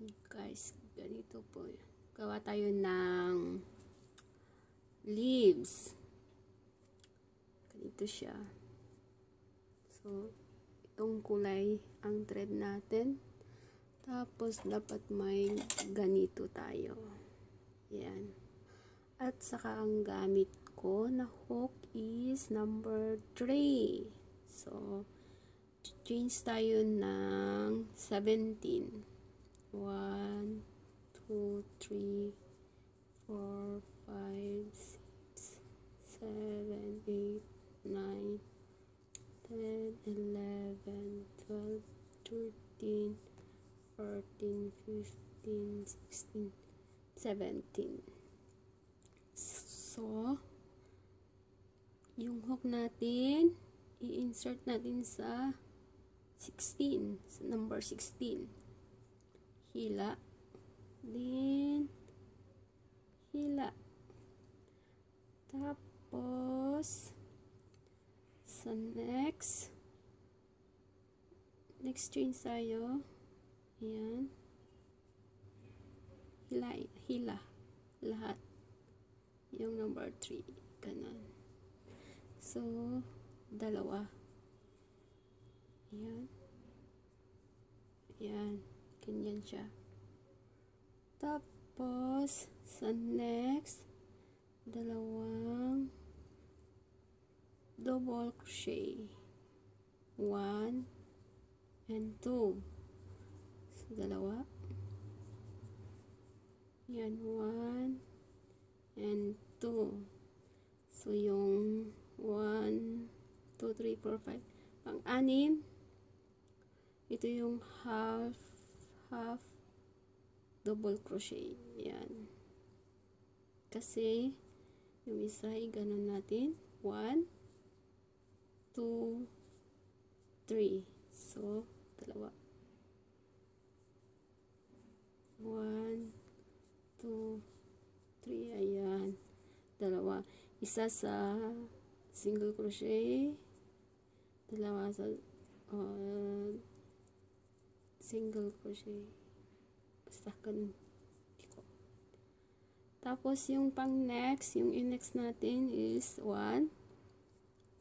Guys, ganito po. Gawa tayo ng leaves. Ganito siya. So, itong kulay ang thread natin. Tapos, dapat may ganito tayo. Yan. At saka, ang gamit ko na hook is number 3. So, change tayo ng 17. 1, 2, 3, 4, 5, 6, 7, 8, 9, 10, 11, 12, 13, 14, 15, 16, 17. So, yung hook natin, i-insert natin sa 16, sa number 16. Hila, then hila, tapos sa next change tayo, ayan, hila lahat yung number 3, ganun. So, dalawa, ayan, ayan, ganyan siya. Tapos, sa next, dalawang double crochet. 1 and 2. So, dalawa. Yan, 1 and 2. So, yung 1, 2, 3, 4, 5. Pang-anim, ito yung half double crochet. Yan. Kasi, yung isa ay ganun natin. 1, 2, 3. So, dalawa. 1, 2, 3. Ayan. Dalawa. Isa sa single crochet. Dalawa sa single crochet. Basta ganun. Tapos, yung pang next, yung in-next natin is 1,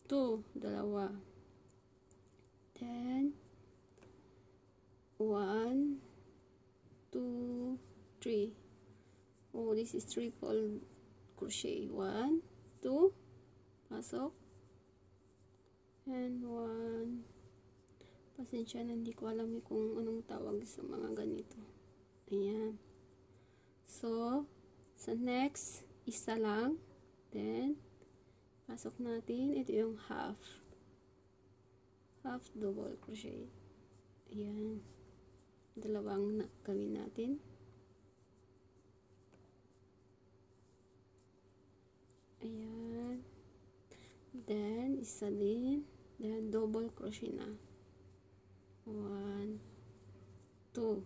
2, dalawa. Then, 1, 2, 3. Oh, this is triple crochet. 1, 2, pasok. And 1. Pasensya na, hindi ko alam kung anong tawag sa mga ganito. Ayan. So, sa next, isa lang. Then, pasok natin. Ito yung half double crochet. Ayan. Dalawang gawin natin. Ayan. Then, isa din. Then, double crochet na. 1, 2.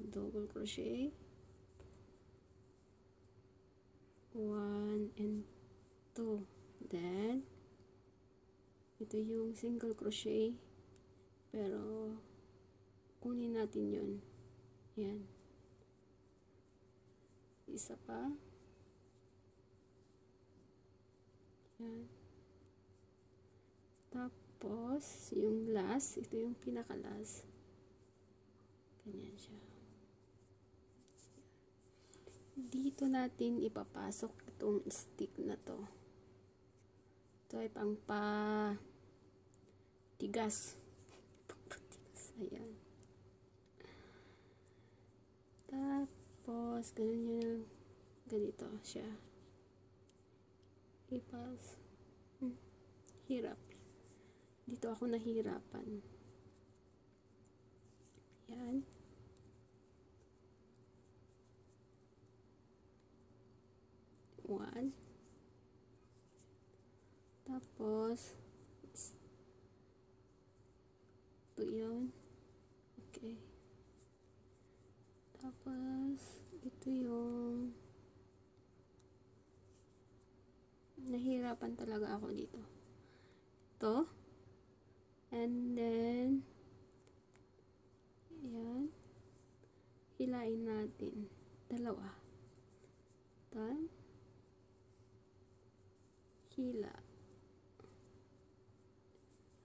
Double crochet. 1 and 2. Then, ito yung single crochet. Pero, kunin natin yun. Yan. Isa pa. Yan. Tapos, yung last, ito yung pinaka-last. Ganyan siya. Dito natin ipapasok itong stick na to. Ito ay pang tigas. Ayan. Tapos, ganyan, ganito siya. Ipas. Hirap. Dito ako nahihirapan. Ayan. One. Tapos, ito yun. Okay. Tapos, ito yung nahirapan talaga ako dito. Ito. And then, ayan. hilain natin. Dalawa. Then, hila.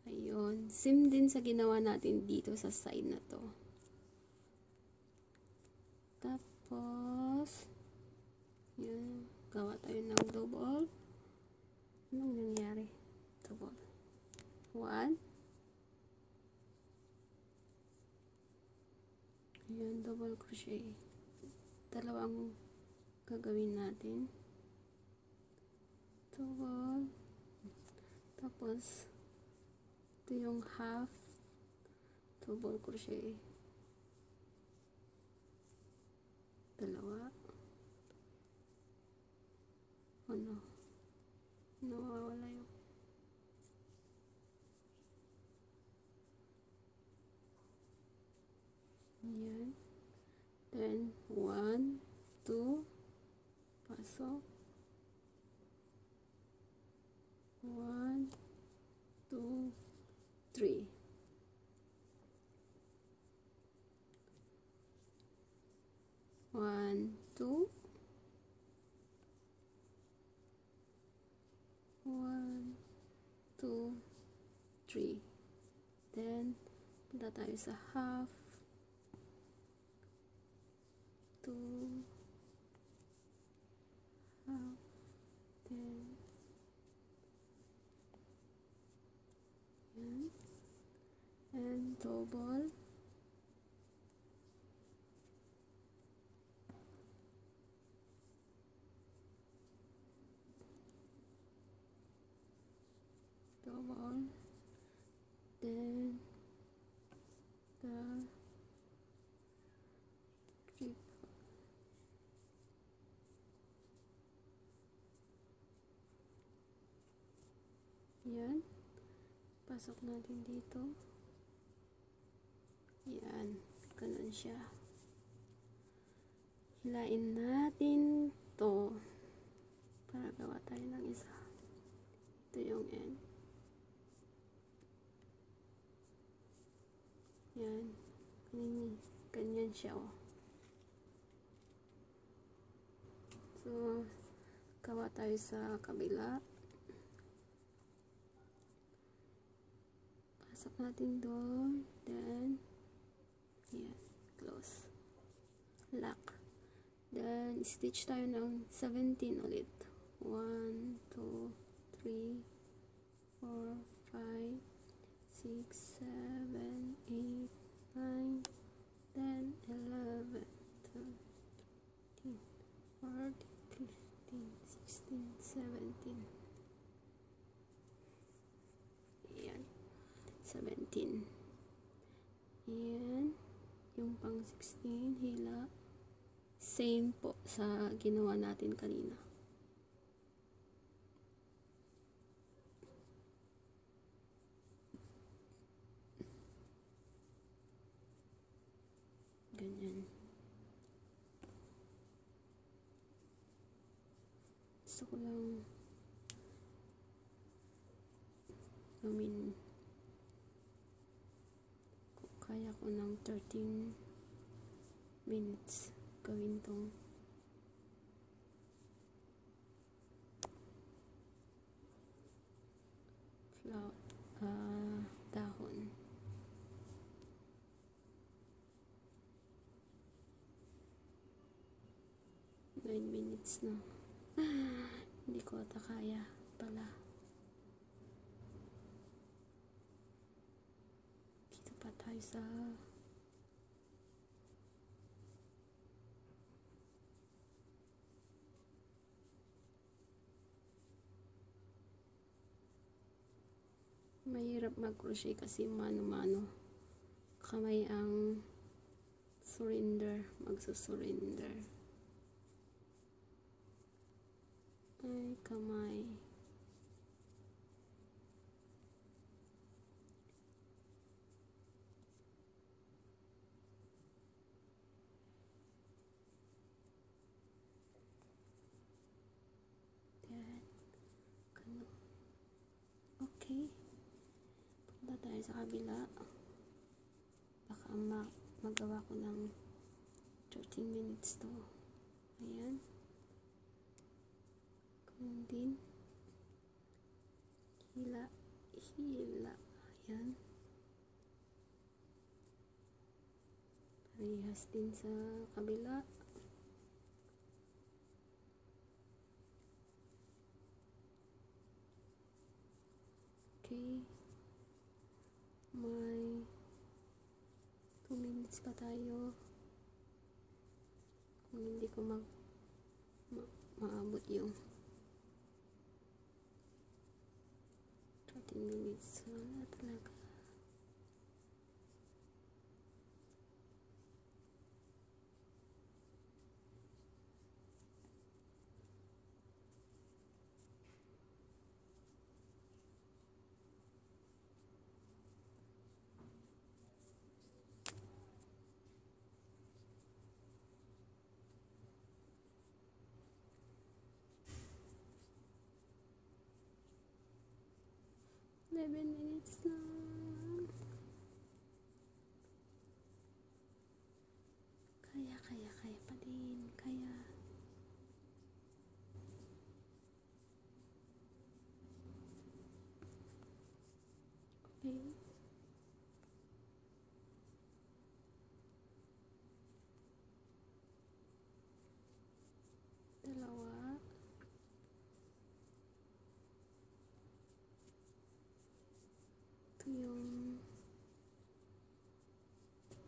Ayun. Same din sa ginawa natin dito sa side na to. Tapos, yan. Gawa tayo ng double. Anong nangyari? Double. 1. Ayan, double crochet. Dalawang gagawin natin. Double. Tapos, ito yung half double crochet. Dalawa. Ano? Nawawala yung yan. Then, 1, 2, pasok. 1, 2, 3. One, two. 1, 2, 3. Then, punta tayo sa half. 2, half. Then, yan. And double. Double. Then, the triple. Yan. Pasok natin dito. Yan. Ganun siya. Hilain natin to para gawa tayo ng isa. Ito yung end. Yan. Ganyan siya, oh. So, gawa tayo sa kabila. Pasok natin doon. Then, yan. Close. Lock. Then, stitch tayo ng 17 ulit. 1, 2, 3, 4, 5, 6, 7, 8, 9, 10, 11, 12, 13, 14, 15, 16, 17. Ayan. 17. Ayan. Yung pang 16, hila. Same po sa ginawa natin kanina. Ganyan. Gusto ko lang gawin, kaya ko ng 13 minutes gawin tong dahon. Nine minutes na. Hindi ko ata kaya pala. Dito pa tayo sa mahirap mag-crochet kasi mano-mano. Kamay ang magsusurrender. Ay, kamay. Yan. Ganun. Okay. Punta tayo sa kabila. Baka magawa ko ng 13 minutes to. Ayan. Ganun din. Hila. Ayan. Parehas din sa kabila. Okay. May 2 minutes pa tayo. Kung hindi ko maabot yung 13 minutes. Wala talaga. Eleven minutes lang. Kaya pa din. Kaya. Okay. Dalawa. Ito yung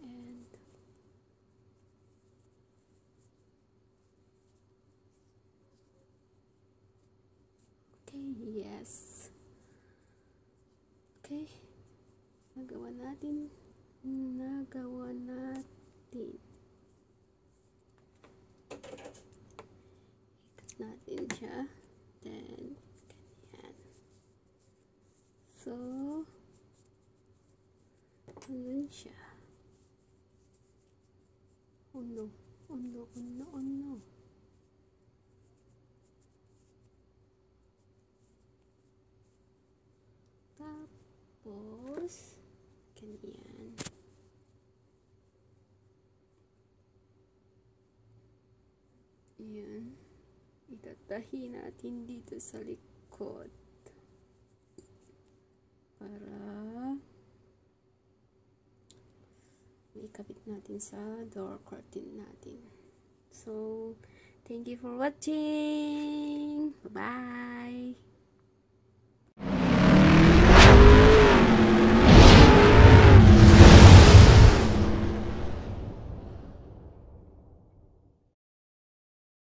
and okay, yes. Okay. Nagawa natin. Ikat natin siya. Then, ganyan. So, ganun siya. Uno. Tapos, ganyan. Ayan. Itatahi natin dito sa likod. Para ikabit natin sa door curtain natin. So, thank you for watching. Bye-bye.